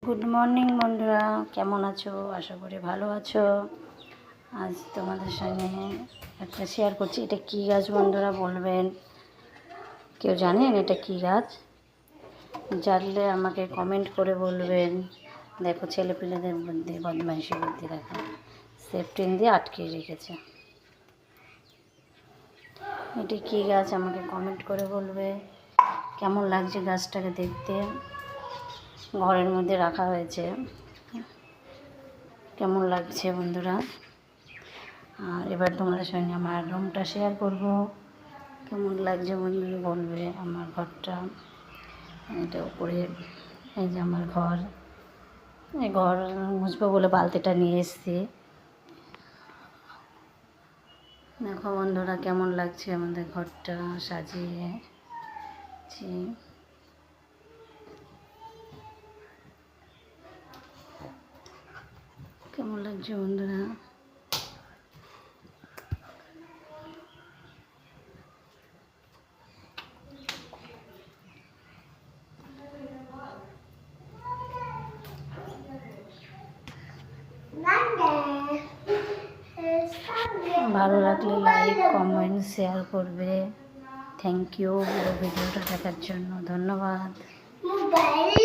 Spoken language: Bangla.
গুড মর্নিং বন্ধুরা, কেমন আছো? আশা করি ভালো আছো। আজ তোমাদের সঙ্গে একটা শেয়ার করছি। এটা কী গাছ বন্ধুরা বলবেন? কেউ জানেন এটা কী গাছ? জানলে আমাকে কমেন্ট করে বলবেন। দেখো ছেলেপিলেদের বুদ্ধি, বদমাইশি বুদ্ধি দেখো, সেফটিন দিয়ে আটকে রেখেছে। এটা কী গাছ আমাকে কমেন্ট করে বলবে। কেমন লাগছে গাছটাকে দেখতে? ঘরের মধ্যে রাখা হয়েছে। কেমন লাগছে বন্ধুরা? আর এবার তোমাদের সঙ্গে আমার রুমটা শেয়ার করব। কেমন লাগছে বন্ধুরা বলবে। আমার ঘরটা, এটা উপরে, এই যে আমার ঘর। এই ঘর মুছবো বলে বালতিটা নিয়ে এসেছি। দেখো বন্ধুরা কেমন লাগছে আমাদের ঘরটা সাজিয়েছি। কেমন লাগছে বন্ধুরা? ভালো লাগলে লাইক, কমেন্ট, শেয়ার করবে। থ্যাংক ইউ ভিডিওটা দেখার জন্য। ধন্যবাদ।